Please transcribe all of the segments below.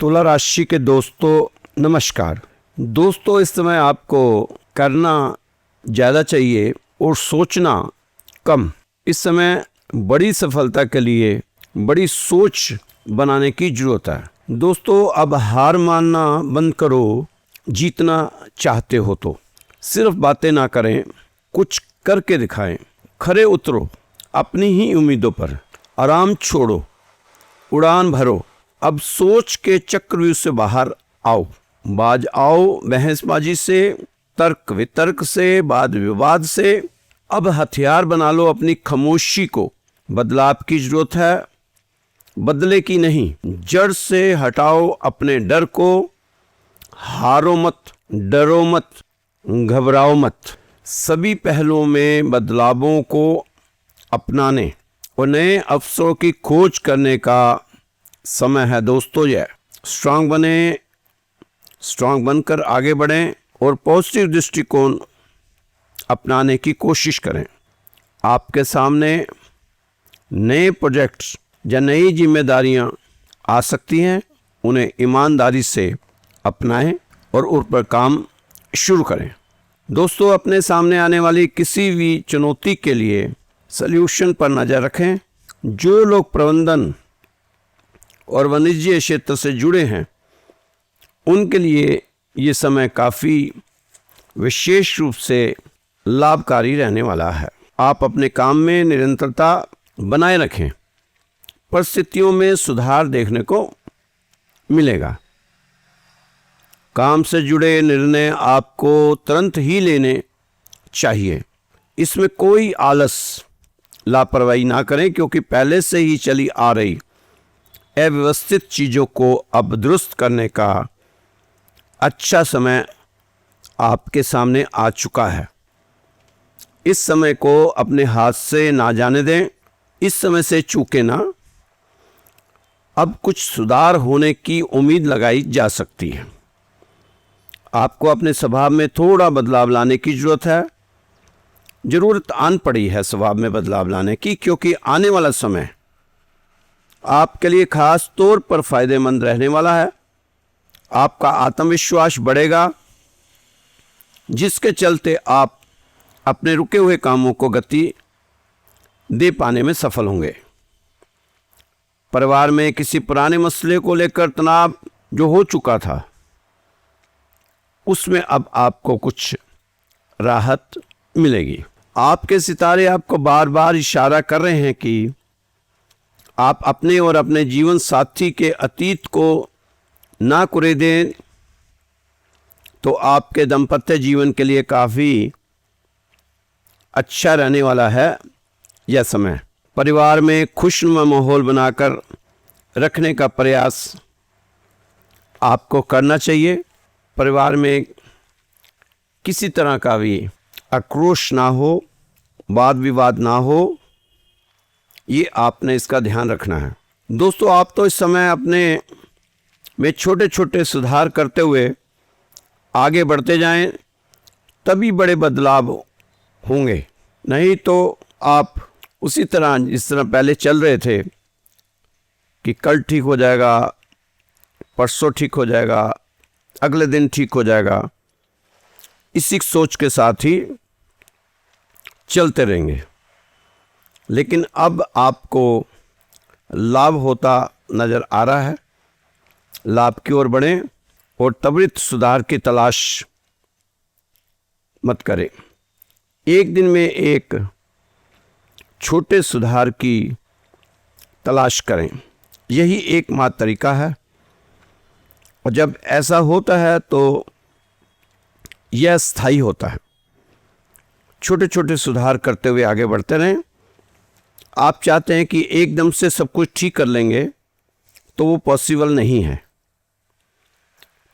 तुला राशि के दोस्तों नमस्कार। दोस्तों, इस समय आपको करना ज़्यादा चाहिए और सोचना कम। इस समय बड़ी सफलता के लिए बड़ी सोच बनाने की ज़रूरत है। दोस्तों, अब हार मानना बंद करो। जीतना चाहते हो तो सिर्फ बातें ना करें, कुछ करके दिखाएं। खरे उतरो अपनी ही उम्मीदों पर। आराम छोड़ो, उड़ान भरो। अब सोच के चक्रव्यूह से बाहर आओ। बाज आओ बहसबाजी से, तर्क वितर्क से, वाद विवाद से। अब हथियार बना लो अपनी खामोशी को। बदलाव की जरूरत है, बदले की नहीं। जड़ से हटाओ अपने डर को। हारो मत, डरो मत, घबराओ मत। सभी पहलुओं में बदलावों को अपनाने और नए अवसरों की खोज करने का समय है। दोस्तों, यह स्ट्रांग बने, स्ट्रांग बनकर आगे बढ़ें और पॉजिटिव दृष्टिकोण अपनाने की कोशिश करें। आपके सामने नए प्रोजेक्ट्स या नई जिम्मेदारियां आ सकती हैं। उन्हें ईमानदारी से अपनाएं और उन पर काम शुरू करें। दोस्तों, अपने सामने आने वाली किसी भी चुनौती के लिए सल्यूशन पर नज़र रखें। जो लोग प्रबंधन और वाणिज्य क्षेत्र से जुड़े हैं उनके लिए ये समय काफ़ी विशेष रूप से लाभकारी रहने वाला है। आप अपने काम में निरंतरता बनाए रखें। परिस्थितियों में सुधार देखने को मिलेगा। काम से जुड़े निर्णय आपको तुरंत ही लेने चाहिए। इसमें कोई आलस लापरवाही ना करें, क्योंकि पहले से ही चली आ रही अव्यवस्थित चीज़ों को अब दुरुस्त करने का अच्छा समय आपके सामने आ चुका है। इस समय को अपने हाथ से ना जाने दें। इस समय से चूके ना। अब कुछ सुधार होने की उम्मीद लगाई जा सकती है। आपको अपने स्वभाव में थोड़ा बदलाव लाने की ज़रूरत है। ज़रूरत आन पड़ी है स्वभाव में बदलाव लाने की, क्योंकि आने वाला समय आपके लिए खास तौर पर फायदेमंद रहने वाला है। आपका आत्मविश्वास बढ़ेगा, जिसके चलते आप अपने रुके हुए कामों को गति दे पाने में सफल होंगे। परिवार में किसी पुराने मसले को लेकर तनाव जो हो चुका था, उसमें अब आपको कुछ राहत मिलेगी। आपके सितारे आपको बार बार इशारा कर रहे हैं कि आप अपने और अपने जीवन साथी के अतीत को ना कुरे दें, तो आपके दाम्पत्य जीवन के लिए काफ़ी अच्छा रहने वाला है यह समय। परिवार में खुशनुमा माहौल बनाकर रखने का प्रयास आपको करना चाहिए। परिवार में किसी तरह का भी आक्रोश ना हो, वाद विवाद ना हो, ये आपने इसका ध्यान रखना है। दोस्तों, आप तो इस समय अपने में छोटे छोटे सुधार करते हुए आगे बढ़ते जाएं, तभी बड़े बदलाव होंगे। नहीं तो आप उसी तरह जिस तरह पहले चल रहे थे कि कल ठीक हो जाएगा, परसों ठीक हो जाएगा, अगले दिन ठीक हो जाएगा, इसी सोच के साथ ही चलते रहेंगे। लेकिन अब आपको लाभ होता नज़र आ रहा है। लाभ की ओर बढ़ें और त्वरित सुधार की तलाश मत करें। एक दिन में एक छोटे सुधार की तलाश करें, यही एकमात्र तरीका है। और जब ऐसा होता है तो यह स्थायी होता है। छोटे छोटे सुधार करते हुए आगे बढ़ते रहें। आप चाहते हैं कि एकदम से सब कुछ ठीक कर लेंगे, तो वो पॉसिबल नहीं है।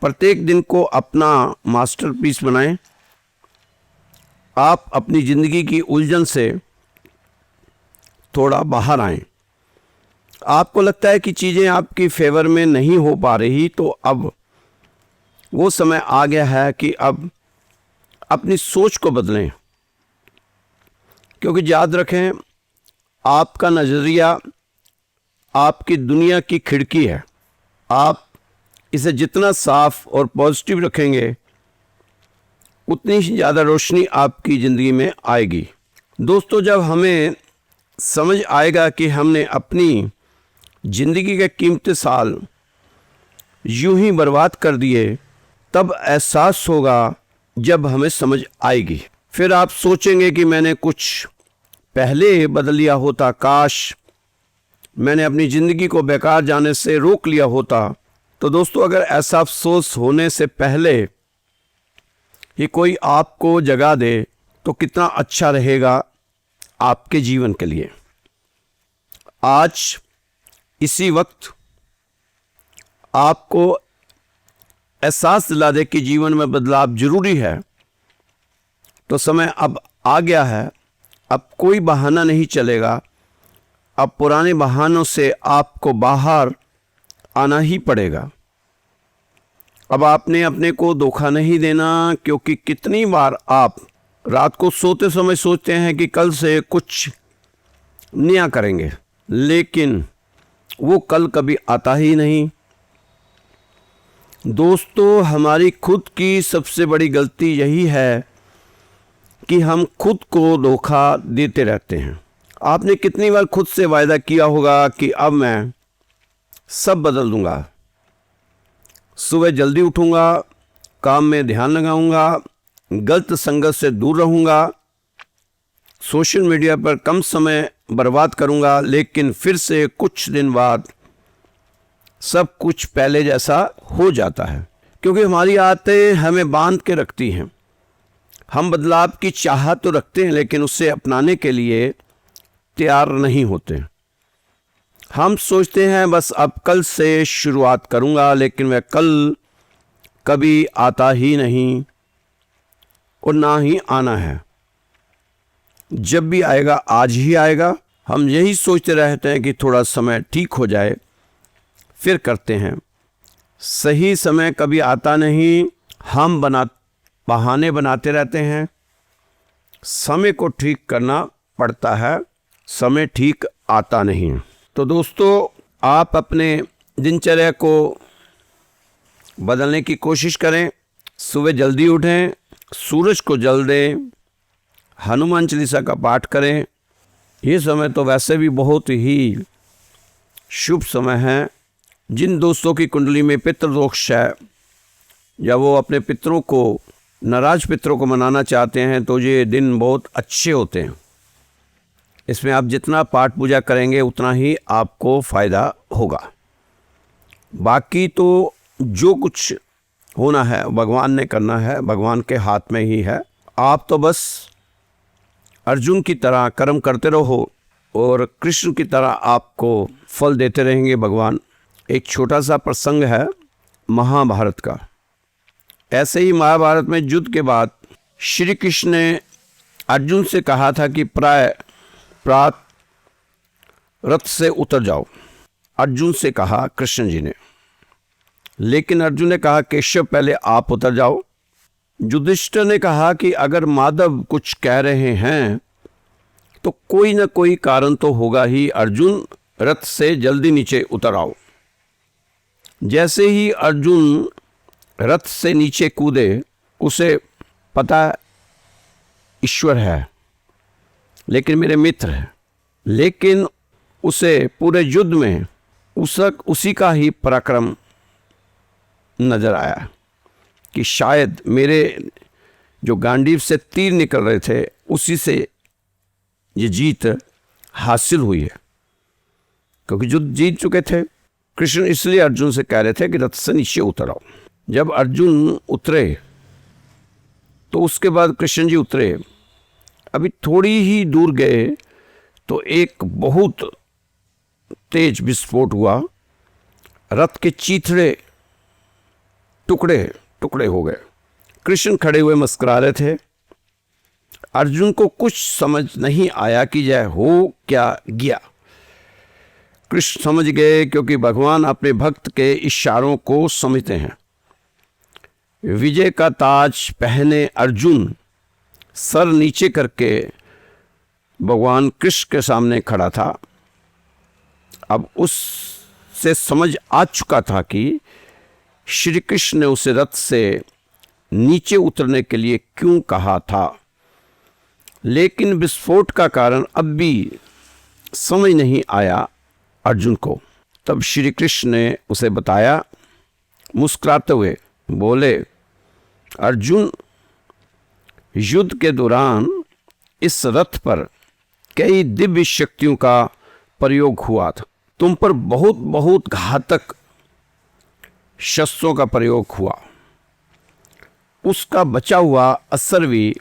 प्रत्येक दिन को अपना मास्टरपीस बनाएं। आप अपनी ज़िंदगी की उलझन से थोड़ा बाहर आएं। आपको लगता है कि चीज़ें आपकी फेवर में नहीं हो पा रही, तो अब वो समय आ गया है कि अब अपनी सोच को बदलें। क्योंकि याद रखें, आपका नज़रिया आपकी दुनिया की खिड़की है। आप इसे जितना साफ और पॉजिटिव रखेंगे उतनी ही ज़्यादा रोशनी आपकी ज़िंदगी में आएगी। दोस्तों, जब हमें समझ आएगा कि हमने अपनी ज़िंदगी के कीमती साल यूं ही बर्बाद कर दिए, तब एहसास होगा जब हमें समझ आएगी। फिर आप सोचेंगे कि मैंने कुछ पहले बदल लिया होता, काश मैंने अपनी ज़िंदगी को बेकार जाने से रोक लिया होता। तो दोस्तों, अगर ऐसा अफसोस होने से पहले ही कोई आपको जगा दे तो कितना अच्छा रहेगा आपके जीवन के लिए। आज इसी वक्त आपको एहसास दिला दे कि जीवन में बदलाव जरूरी है, तो समय अब आ गया है। अब कोई बहाना नहीं चलेगा। अब पुराने बहानों से आपको बाहर आना ही पड़ेगा। अब आपने अपने को धोखा नहीं देना, क्योंकि कितनी बार आप रात को सोते समय सोचते हैं कि कल से कुछ नया करेंगे, लेकिन वो कल कभी आता ही नहीं। दोस्तों, हमारी खुद की सबसे बड़ी गलती यही है कि हम खुद को धोखा देते रहते हैं। आपने कितनी बार खुद से वायदा किया होगा कि अब मैं सब बदल दूंगा, सुबह जल्दी उठूंगा, काम में ध्यान लगाऊंगा, गलत संगत से दूर रहूंगा, सोशल मीडिया पर कम समय बर्बाद करूंगा, लेकिन फिर से कुछ दिन बाद सब कुछ पहले जैसा हो जाता है, क्योंकि हमारी आदतें हमें बांध के रखती हैं। हम बदलाव की चाहत तो रखते हैं, लेकिन उसे अपनाने के लिए तैयार नहीं होते। हम सोचते हैं बस अब कल से शुरुआत करूंगा, लेकिन वह कल कभी आता ही नहीं और ना ही आना है। जब भी आएगा आज ही आएगा। हम यही सोचते रहते हैं कि थोड़ा समय ठीक हो जाए फिर करते हैं। सही समय कभी आता नहीं, हम बहाने बनाते रहते हैं। समय को ठीक करना पड़ता है, समय ठीक आता नहीं। तो दोस्तों, आप अपने दिनचर्या को बदलने की कोशिश करें। सुबह जल्दी उठें, सूरज को जल दें, हनुमान चालीसा का पाठ करें। ये समय तो वैसे भी बहुत ही शुभ समय है। जिन दोस्तों की कुंडली में पितृदोष है या वो अपने पितरों को, नाराज पितरों को मनाना चाहते हैं, तो ये दिन बहुत अच्छे होते हैं। इसमें आप जितना पाठ पूजा करेंगे उतना ही आपको फ़ायदा होगा। बाकी तो जो कुछ होना है भगवान ने करना है, भगवान के हाथ में ही है। आप तो बस अर्जुन की तरह कर्म करते रहो और कृष्ण की तरह आपको फल देते रहेंगे भगवान। एक छोटा सा प्रसंग है महाभारत का। ऐसे ही महाभारत में युद्ध के बाद श्री कृष्ण ने अर्जुन से कहा था कि प्रात रथ से उतर जाओ। अर्जुन से कहा कृष्ण जी ने, लेकिन अर्जुन ने कहा केशव पहले आप उतर जाओ। युधिष्ठिर ने कहा कि अगर माधव कुछ कह रहे हैं तो कोई ना कोई कारण तो होगा ही, अर्जुन रथ से जल्दी नीचे उतर आओ। जैसे ही अर्जुन रथ से नीचे कूदे, उसे पता ईश्वर है लेकिन मेरे मित्र है, लेकिन उसे पूरे युद्ध में उसी का ही पराक्रम नजर आया कि शायद मेरे जो गांडीव से तीर निकल रहे थे उसी से ये जीत हासिल हुई है, क्योंकि युद्ध जीत चुके थे। कृष्ण इसलिए अर्जुन से कह रहे थे कि रथ से नीचे उतर आओ। जब अर्जुन उतरे तो उसके बाद कृष्ण जी उतरे। अभी थोड़ी ही दूर गए तो एक बहुत तेज विस्फोट हुआ। रथ के चीथड़े टुकड़े टुकड़े हो गए। कृष्ण खड़े हुए मुस्कुरा रहे थे। अर्जुन को कुछ समझ नहीं आया कि यह हो क्या गया। कृष्ण समझ गए, क्योंकि भगवान अपने भक्त के इशारों को समझते हैं। विजय का ताज पहने अर्जुन सर नीचे करके भगवान कृष्ण के सामने खड़ा था। अब उससे समझ आ चुका था कि श्री कृष्ण ने उसे रथ से नीचे उतरने के लिए क्यों कहा था, लेकिन विस्फोट का कारण अब भी समझ नहीं आया अर्जुन को। तब श्री कृष्ण ने उसे बताया। मुस्कुराते हुए बोले, अर्जुन, युद्ध के दौरान इस रथ पर कई दिव्य शक्तियों का प्रयोग हुआ था। तुम पर बहुत बहुत घातक शस्त्रों का प्रयोग हुआ। उसका बचा हुआ असर भी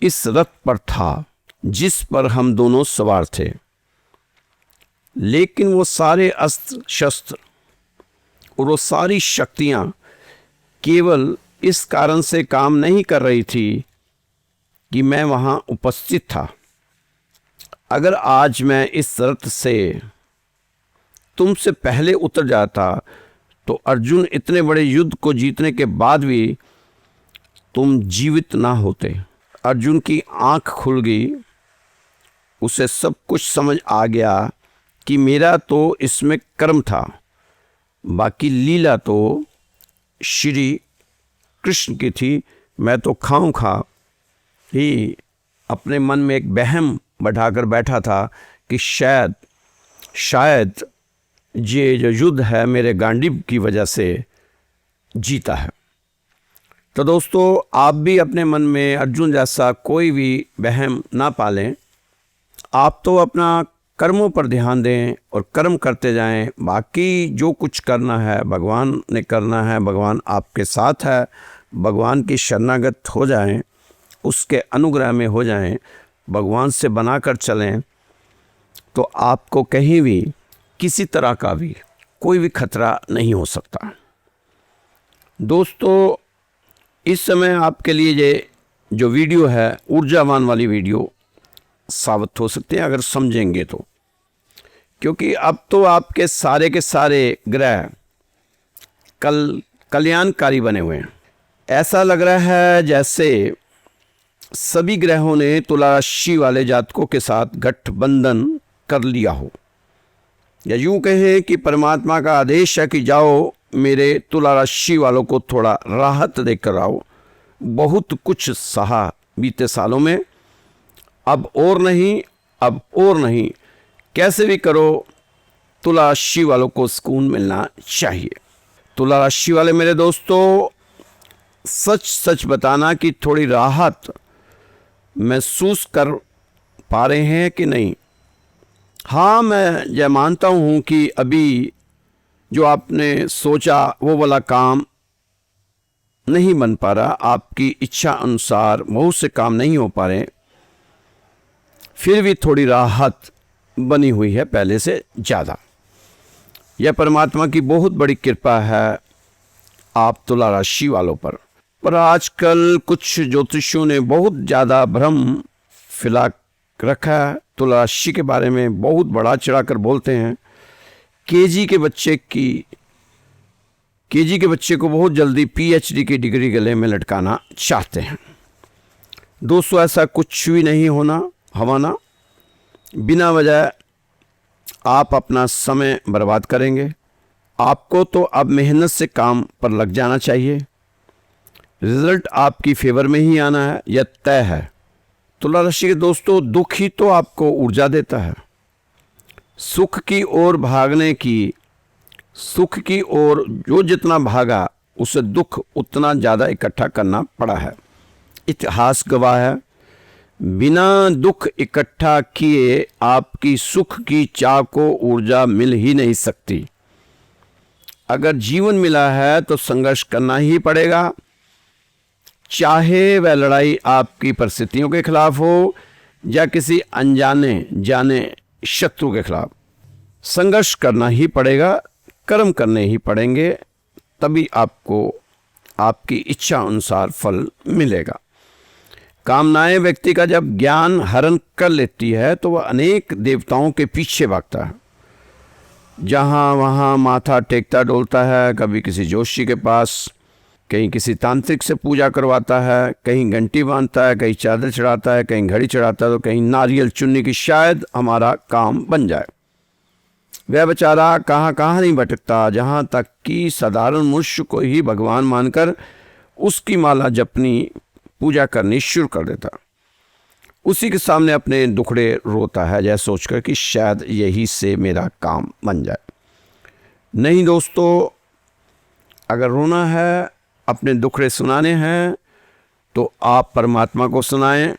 इस रथ पर था जिस पर हम दोनों सवार थे, लेकिन वो सारे अस्त्र शस्त्र और वो सारी शक्तियां केवल इस कारण से काम नहीं कर रही थी कि मैं वहां उपस्थित था। अगर आज मैं इस रथ से तुमसे पहले उतर जाता तो अर्जुन, इतने बड़े युद्ध को जीतने के बाद भी तुम जीवित ना होते। अर्जुन की आंख खुल गई। उसे सब कुछ समझ आ गया कि मेरा तो इसमें कर्म था, बाकी लीला तो श्री कृष्ण की थी। मैं तो खाऊं खा ही अपने मन में एक वहम बढ़ाकर बैठा था कि शायद ये जो युद्ध है मेरे गांडीव की वजह से जीता है। तो दोस्तों, आप भी अपने मन में अर्जुन जैसा कोई भी वहम ना पालें। आप तो अपना कर्मों पर ध्यान दें और कर्म करते जाएं। बाकी जो कुछ करना है भगवान ने करना है। भगवान आपके साथ है। भगवान की शरणागत हो जाएं, उसके अनुग्रह में हो जाएं, भगवान से बनाकर चलें, तो आपको कहीं भी किसी तरह का भी कोई भी खतरा नहीं हो सकता। दोस्तों, इस समय आपके लिए ये जो वीडियो है ऊर्जावान वाली वीडियो साबित हो सकते हैं अगर समझेंगे तो, क्योंकि अब तो आपके सारे के सारे ग्रह कल्याणकारी बने हुए हैं। ऐसा लग रहा है जैसे सभी ग्रहों ने तुला राशि वाले जातकों के साथ गठबंधन कर लिया हो, या यूं कहें कि परमात्मा का आदेश है कि जाओ मेरे तुला राशि वालों को थोड़ा राहत देकर आओ। बहुत कुछ सहा बीते सालों में, अब और नहीं, कैसे भी करो तुला राशि वालों को सुकून मिलना चाहिए। तुला राशि वाले मेरे दोस्तों, सच बताना कि थोड़ी राहत महसूस कर पा रहे हैं कि नहीं। हाँ, मैं यह मानता हूँ कि अभी जो आपने सोचा वो वाला काम नहीं बन पा रहा, आपकी इच्छा अनुसार बहुत से काम नहीं हो पा रहे, फिर भी थोड़ी राहत बनी हुई है पहले से ज़्यादा। यह परमात्मा की बहुत बड़ी कृपा है आप तुला राशि वालों पर। पर आजकल कुछ ज्योतिषियों ने बहुत ज़्यादा भ्रम फैला रखा है तुला राशि के बारे में। बहुत बड़ा चढ़ाकर बोलते हैं। केजी के बच्चे को बहुत जल्दी पीएचडी की डिग्री गले में लटकाना चाहते हैं। दोस्तों, ऐसा कुछ भी नहीं होना। बिना वजह आप अपना समय बर्बाद करेंगे। आपको तो अब मेहनत से काम पर लग जाना चाहिए। रिजल्ट आपकी फेवर में ही आना है, यह तय है। तुला राशि के दोस्तों, दुख ही तो आपको ऊर्जा देता है। सुख की ओर जो जितना भागा उसे दुख उतना ज़्यादा इकट्ठा करना पड़ा है। इतिहास गवाह है। बिना दुख इकट्ठा किए आपकी सुख की चाह को ऊर्जा मिल ही नहीं सकती। अगर जीवन मिला है तो संघर्ष करना ही पड़ेगा, चाहे वह लड़ाई आपकी परिस्थितियों के खिलाफ हो या किसी अनजाने जाने शत्रु के खिलाफ। संघर्ष करना ही पड़ेगा, कर्म करने ही पड़ेंगे, तभी आपको आपकी इच्छा अनुसार फल मिलेगा। कामनाएं व्यक्ति का जब ज्ञान हरण कर लेती है तो वह अनेक देवताओं के पीछे भागता है। जहाँ वहाँ माथा टेकता डोलता है, कभी किसी जोशी के पास, कहीं किसी तांत्रिक से पूजा करवाता है, कहीं घंटी बांधता है, कहीं चादर चढ़ाता है, कहीं घड़ी चढ़ाता है, तो कहीं नारियल चुन्नी की शायद हमारा काम बन जाए। वह बेचारा कहाँ कहाँ नहीं भटकता, जहाँ तक कि साधारण मनुष्य को ही भगवान मानकर उसकी माला जपनी, पूजा करनी शुरू कर देता। उसी के सामने अपने दुखड़े रोता है, जैसे सोचकर कि शायद यही से मेरा काम बन जाए। नहीं दोस्तों, अगर रोना है, अपने दुखड़े सुनाने हैं, तो आप परमात्मा को सुनाएं,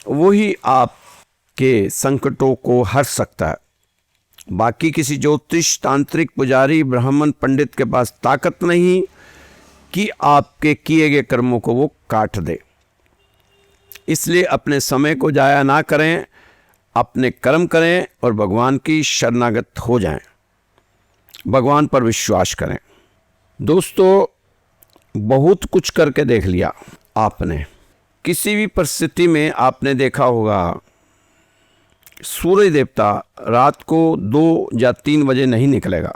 वही आपके संकटों को हर सकता है। बाकी किसी ज्योतिष, तांत्रिक, पुजारी, ब्राह्मण, पंडित के पास ताकत नहीं कि आपके किए गए कर्मों को वो काट दे। इसलिए अपने समय को जाया ना करें, अपने कर्म करें और भगवान की शरणागत हो जाएं, भगवान पर विश्वास करें। दोस्तों, बहुत कुछ करके देख लिया आपने। किसी भी परिस्थिति में आपने देखा होगा सूर्य देवता रात को 2 या 3 बजे नहीं निकलेगा,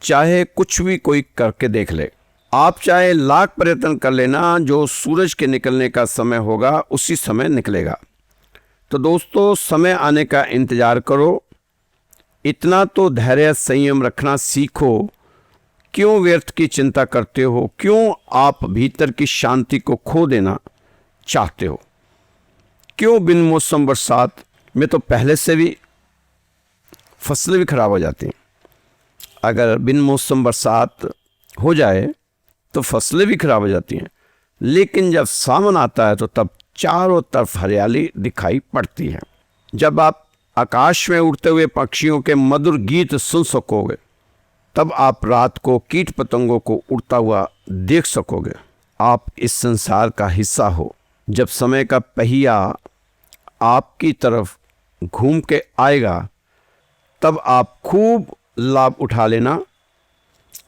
चाहे कुछ भी कोई करके देख ले। आप चाहे लाख प्रयत्न कर लेना, जो सूरज के निकलने का समय होगा उसी समय निकलेगा। तो दोस्तों, समय आने का इंतज़ार करो। इतना तो धैर्य संयम रखना सीखो। क्यों व्यर्थ की चिंता करते हो? क्यों आप भीतर की शांति को खो देना चाहते हो? क्यों बिन मौसम बरसात में तो पहले से भी फसलें भी खराब हो जाती हैं। अगर बिन मौसम बरसात हो जाए तो फसलें भी खराब हो जाती हैं, लेकिन जब सावन आता है तो तब चारों तरफ हरियाली दिखाई पड़ती है। जब आप आकाश में उड़ते हुए पक्षियों के मधुर गीत सुन सकोगे, तब आप रात को कीट पतंगों को उड़ता हुआ देख सकोगे। आप इस संसार का हिस्सा हो। जब समय का पहिया आपकी तरफ घूम के आएगा, तब आप खूब लाभ उठा लेना।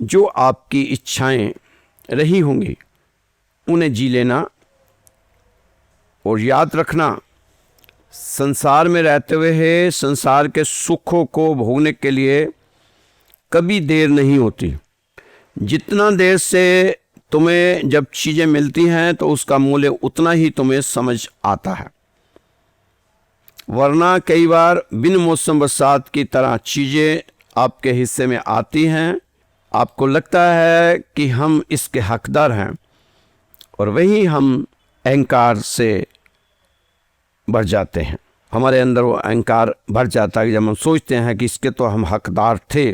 जो आपकी इच्छाएं रही होंगी उन्हें जी लेना। और याद रखना, संसार में रहते हुए है संसार के सुखों को भोगने के लिए कभी देर नहीं होती। जितना देर से तुम्हें जब चीज़ें मिलती हैं तो उसका मूल्य उतना ही तुम्हें समझ आता है। वरना कई बार बिन मौसम बरसात की तरह चीज़ें आपके हिस्से में आती हैं, आपको लगता है कि हम इसके हकदार हैं, और वही हम अहंकार से भर जाते हैं। हमारे अंदर वो अहंकार भर जाता है कि जब हम सोचते हैं कि इसके तो हम हकदार थे।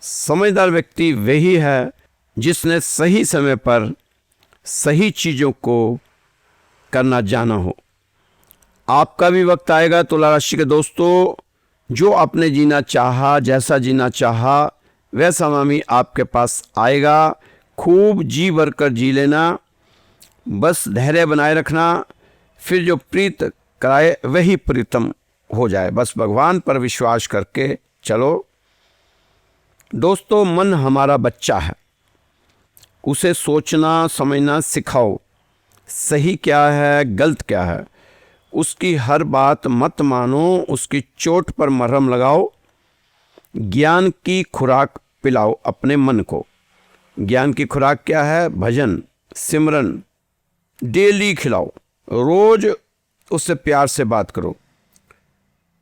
समझदार व्यक्ति वही है जिसने सही समय पर सही चीज़ों को करना जाना हो। आपका भी वक्त आएगा तुला राशि के दोस्तों, जो आपने जीना चाहा, जैसा जीना चाहा वैसा मामी आपके पास आएगा। खूब जी भर कर जी लेना, बस धैर्य बनाए रखना। फिर जो प्रीत कराए वही प्रीतम हो जाए। बस भगवान पर विश्वास करके चलो। दोस्तों, मन हमारा बच्चा है, उसे सोचना समझना सिखाओ। सही क्या है, गलत क्या है, उसकी हर बात मत मानो, उसकी चोट पर मरहम लगाओ। ज्ञान की खुराक पिलाओ अपने मन को। ज्ञान की खुराक क्या है? भजन, सिमरन डेली खिलाओ। रोज उससे प्यार से बात करो।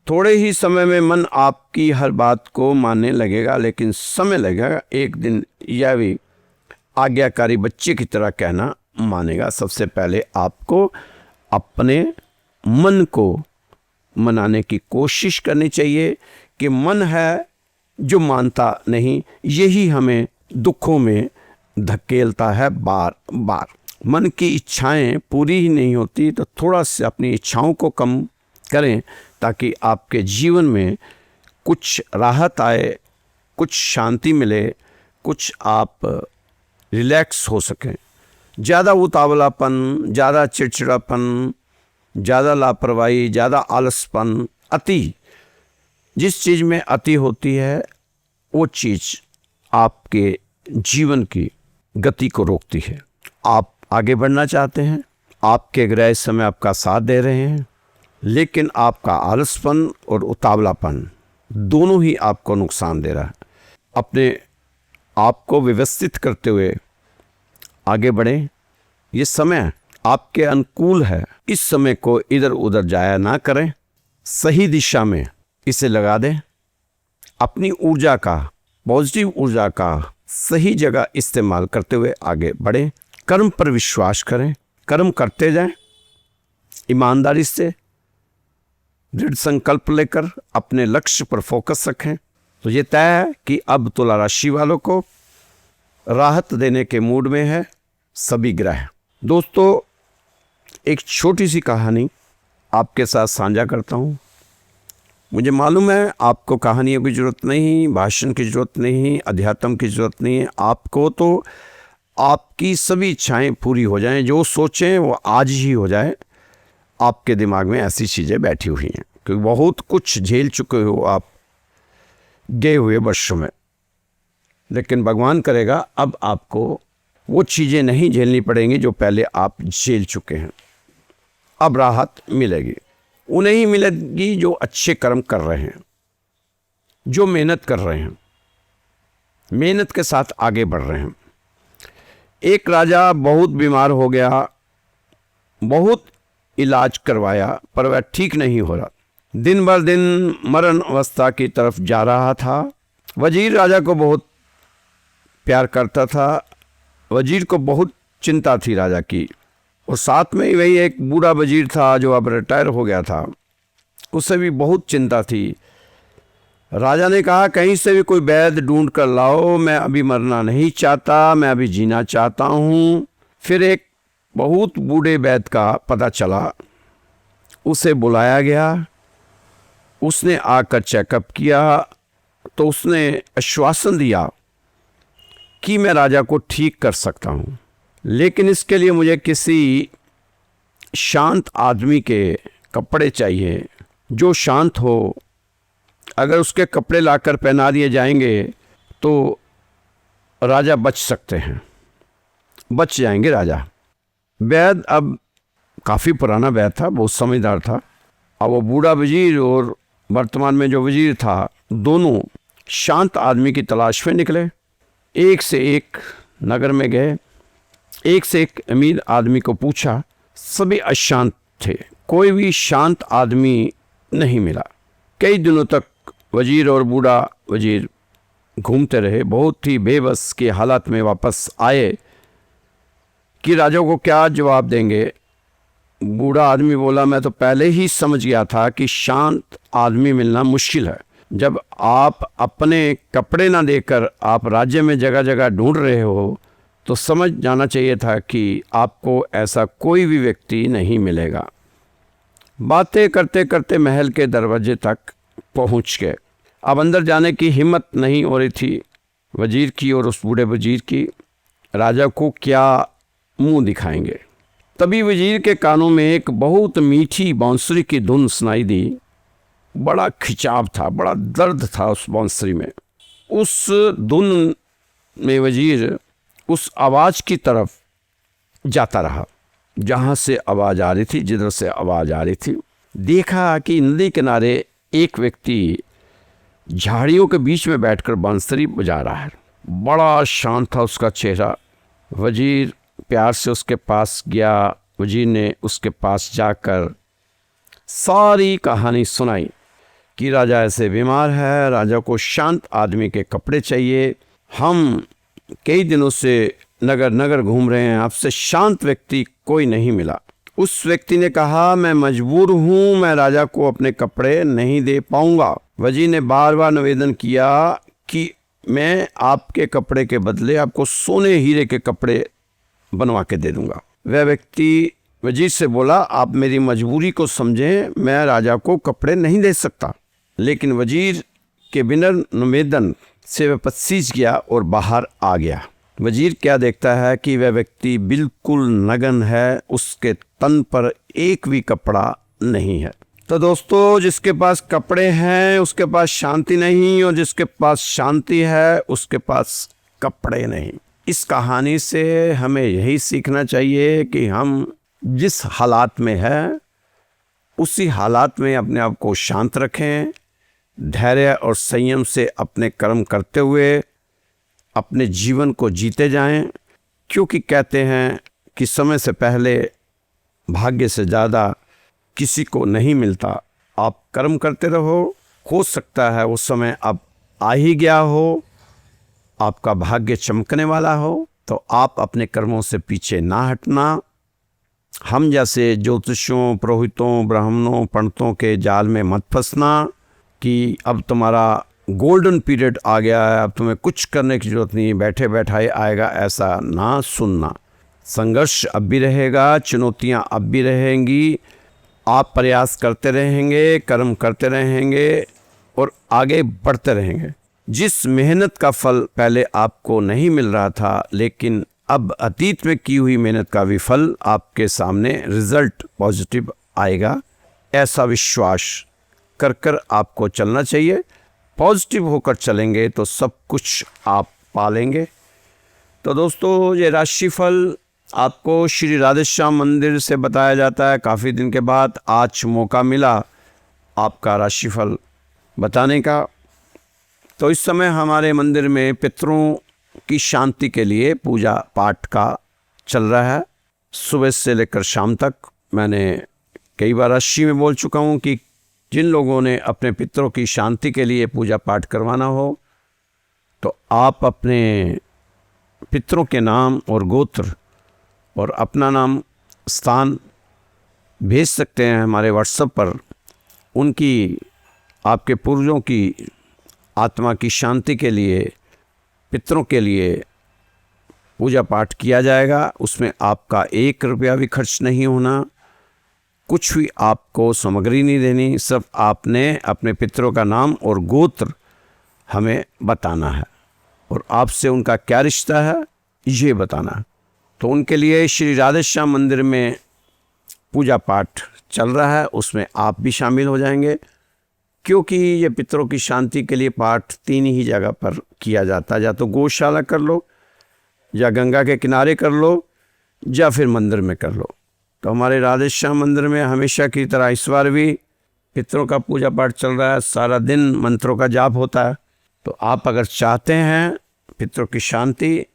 थोड़े ही समय में मन आपकी हर बात को मानने लगेगा, लेकिन समय लगेगा। एक दिन यह भी आज्ञाकारी बच्चे की तरह कहना मानेगा। सबसे पहले आपको अपने मन को मनाने की कोशिश करनी चाहिए कि मन है जो मानता नहीं, यही हमें दुखों में धकेलता है बार बार। मन की इच्छाएं पूरी ही नहीं होती, तो थोड़ा सा अपनी इच्छाओं को कम करें ताकि आपके जीवन में कुछ राहत आए, कुछ शांति मिले, कुछ आप रिलैक्स हो सकें। ज़्यादा उतावलापन, ज़्यादा चिड़चिड़ापन, ज़्यादा लापरवाही, ज़्यादा आलसपन, अति, जिस चीज़ में अति होती है वो चीज़ आपके जीवन की गति को रोकती है। आप आगे बढ़ना चाहते हैं, आपके ग्रह इस समय आपका साथ दे रहे हैं, लेकिन आपका आलसपन और उतावलापन दोनों ही आपको नुकसान दे रहा है। अपने आप को व्यवस्थित करते हुए आगे बढ़ें। ये समय आपके अनुकूल है। इस समय को इधर उधर जाया ना करें, सही दिशा में इसे लगा दें। अपनी ऊर्जा का, पॉजिटिव ऊर्जा का सही जगह इस्तेमाल करते हुए आगे बढ़ें। कर्म पर विश्वास करें, कर्म करते जाएं, ईमानदारी से दृढ़ संकल्प लेकर अपने लक्ष्य पर फोकस रखें। तो ये तय है कि अब तुला राशि वालों को राहत देने के मूड में है सभी ग्रह। दोस्तों, एक छोटी सी कहानी आपके साथ साझा करता हूँ। मुझे मालूम है आपको कहानियों की ज़रूरत नहीं, भाषण की ज़रूरत नहीं, अध्यात्म की ज़रूरत नहीं है। आपको तो आपकी सभी इच्छाएं पूरी हो जाएं, जो सोचें वो आज ही हो जाए। आपके दिमाग में ऐसी चीज़ें बैठी हुई हैं क्योंकि बहुत कुछ झेल चुके हो आप गए हुए वर्षों में, लेकिन भगवान करेगा अब आपको वो चीज़ें नहीं झेलनी पड़ेंगी जो पहले आप झेल चुके हैं। अब राहत मिलेगी, उन्हें ही मिलेगी जो अच्छे कर्म कर रहे हैं, जो मेहनत कर रहे हैं, मेहनत के साथ आगे बढ़ रहे हैं। एक राजा बहुत बीमार हो गया, बहुत इलाज करवाया पर वह ठीक नहीं हो रहा। दिन भर दिन मरण अवस्था की तरफ जा रहा था। वजीर राजा को बहुत प्यार करता था, वजीर को बहुत चिंता थी राजा की, और साथ में ही वही एक बूढ़ा वजीर था जो अब रिटायर हो गया था, उसे भी बहुत चिंता थी। राजा ने कहा कहीं से भी कोई वैद्य ढूंढ कर लाओ, मैं अभी मरना नहीं चाहता, मैं अभी जीना चाहता हूँ। फिर एक बहुत बूढ़े वैद्य का पता चला, उसे बुलाया गया, उसने आकर चेकअप किया तो उसने आश्वासन दिया कि मैं राजा को ठीक कर सकता हूँ, लेकिन इसके लिए मुझे किसी शांत आदमी के कपड़े चाहिए जो शांत हो। अगर उसके कपड़े लाकर पहना दिए जाएंगे तो राजा बच सकते हैं, बच जाएंगे राजा। वैद्य अब काफ़ी पुराना वैद्य था, बहुत समझदार था। अब वो बूढ़ा वजीर और वर्तमान में जो वजीर था, दोनों शांत आदमी की तलाश में निकले। एक से एक नगर में गए, एक से एक अमीर आदमी को पूछा, सभी अशांत थे, कोई भी शांत आदमी नहीं मिला। कई दिनों तक वजीर और बूढ़ा वजीर घूमते रहे, बहुत ही बेबस के हालात में वापस आए कि राजा को क्या जवाब देंगे। बूढ़ा आदमी बोला, मैं तो पहले ही समझ गया था कि शांत आदमी मिलना मुश्किल है। जब आप अपने कपड़े ना देकर आप राज्य में जगह जगह ढूंढ रहे हो तो समझ जाना चाहिए था कि आपको ऐसा कोई भी व्यक्ति नहीं मिलेगा। बातें करते करते महल के दरवाजे तक पहुंच गए। अब अंदर जाने की हिम्मत नहीं हो रही थी वजीर की और उस बूढ़े वजीर की। राजा को क्या मुंह दिखाएंगे। तभी वजीर के कानों में एक बहुत मीठी बांसुरी की धुन सुनाई दी। बड़ा खिंचाव था, बड़ा दर्द था उस बांसुरी में। उस धुन में वजीर उस आवाज़ की तरफ जाता रहा जहाँ से आवाज़ आ रही थी, जिधर से आवाज़ आ रही थी। देखा कि नदी किनारे एक व्यक्ति झाड़ियों के बीच में बैठकर बांसुरी बजा रहा है। बड़ा शांत था उसका चेहरा। वजीर प्यार से उसके पास गया। वजीर ने उसके पास जाकर सारी कहानी सुनाई कि राजा ऐसे बीमार है, राजा को शांत आदमी के कपड़े चाहिए, हम कई दिनों से नगर नगर घूम रहे हैं, आपसे शांत व्यक्ति कोई नहीं मिला। उस व्यक्ति ने कहा, मैं मजबूर हूँ, मैं राजा को अपने कपड़े नहीं दे पाऊंगा। वजीर ने बार बार निवेदन किया कि मैं आपके कपड़े के बदले आपको सोने हीरे के कपड़े बनवा के दे दूंगा। वह व्यक्ति वजीर से बोला, आप मेरी मजबूरी को समझें, मैं राजा को कपड़े नहीं दे सकता। लेकिन वजीर के बिना निवेदन से वह पसीज गया और बाहर आ गया। वजीर क्या देखता है कि वह व्यक्ति बिल्कुल नग्न है, उसके तन पर एक भी कपड़ा नहीं है। तो दोस्तों, जिसके पास कपड़े हैं उसके पास शांति नहीं, और जिसके पास शांति है उसके पास कपड़े नहीं। इस कहानी से हमें यही सीखना चाहिए कि हम जिस हालात में हैं उसी हालात में अपने आप को शांत रखें, धैर्य और संयम से अपने कर्म करते हुए अपने जीवन को जीते जाएं, क्योंकि कहते हैं कि समय से पहले भाग्य से ज़्यादा किसी को नहीं मिलता। आप कर्म करते रहो, हो सकता है वो समय अब आ ही गया हो, आपका भाग्य चमकने वाला हो, तो आप अपने कर्मों से पीछे ना हटना। हम जैसे ज्योतिषियों, पुरोहितों, ब्राह्मणों, पंडितों के जाल में मत फंसना कि अब तुम्हारा गोल्डन पीरियड आ गया है, अब तुम्हें कुछ करने की जरूरत नहीं, बैठे बैठाए आएगा, ऐसा ना सुनना। संघर्ष अब भी रहेगा, चुनौतियां अब भी रहेंगी, आप प्रयास करते रहेंगे, कर्म करते रहेंगे और आगे बढ़ते रहेंगे। जिस मेहनत का फल पहले आपको नहीं मिल रहा था, लेकिन अब अतीत में की हुई मेहनत का भी फल आपके सामने रिजल्ट पॉजिटिव आएगा, ऐसा विश्वास कर कर आपको चलना चाहिए। पॉजिटिव होकर चलेंगे तो सब कुछ आप पालेंगे। तो दोस्तों, ये राशिफल आपको श्री राधेश्याम मंदिर से बताया जाता है। काफ़ी दिन के बाद आज मौका मिला आपका राशिफल बताने का। तो इस समय हमारे मंदिर में पितरों की शांति के लिए पूजा पाठ का चल रहा है, सुबह से लेकर शाम तक। मैंने कई बार राशि में बोल चुका हूँ कि जिन लोगों ने अपने पितरों की शांति के लिए पूजा पाठ करवाना हो, तो आप अपने पितरों के नाम और गोत्र और अपना नाम, स्थान भेज सकते हैं हमारे व्हाट्सएप पर। उनकी, आपके पूर्वजों की आत्मा की शांति के लिए, पितरों के लिए पूजा पाठ किया जाएगा। उसमें आपका 1 रुपया भी खर्च नहीं होना, कुछ भी आपको सामग्री नहीं देनी, सिर्फ आपने अपने पितरों का नाम और गोत्र हमें बताना है और आपसे उनका क्या रिश्ता है ये बताना है। तो उनके लिए श्री राधेश्याम मंदिर में पूजा पाठ चल रहा है, उसमें आप भी शामिल हो जाएंगे। क्योंकि ये पितरों की शांति के लिए पाठ 3 ही जगह पर किया जाता है, या तो गौशाला कर लो, या गंगा के किनारे कर लो, या फिर मंदिर में कर लो। तो हमारे राधेश्याम मंदिर में हमेशा की तरह इस बार भी पितरों का पूजा पाठ चल रहा है, सारा दिन मंत्रों का जाप होता है। तो आप अगर चाहते हैं पितरों की शांति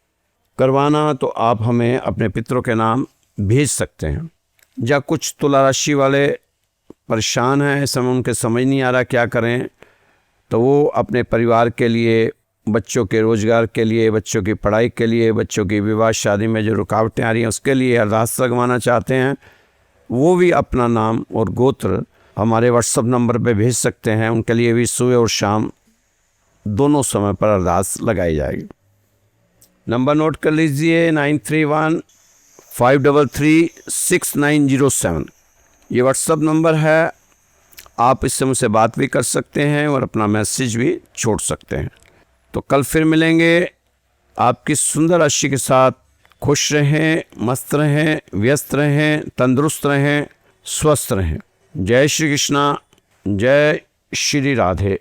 करवाना, तो आप हमें अपने पितरों के नाम भेज सकते हैं। या कुछ तुला राशि वाले परेशान हैं, इस समय उनके समझ नहीं आ रहा क्या करें, तो वो अपने परिवार के लिए, बच्चों के रोजगार के लिए, बच्चों की पढ़ाई के लिए, बच्चों की विवाह शादी में जो रुकावटें आ रही हैं उसके लिए अरदास लगवाना चाहते हैं, वो भी अपना नाम और गोत्र हमारे व्हाट्सएप नंबर पे भेज सकते हैं। उनके लिए भी सुबह और शाम दोनों समय पर अरदास लगाई जाएगी। नंबर नोट कर लीजिए, 9315336907। ये व्हाट्सएप नंबर है, आप इससे मुझसे बात भी कर सकते हैं और अपना मैसेज भी छोड़ सकते हैं। तो कल फिर मिलेंगे आपकी सुंदर राशि के साथ। खुश रहें, मस्त रहें, व्यस्त रहें, तंदुरुस्त रहें, स्वस्थ रहें। जय श्री कृष्णा, जय श्री राधे।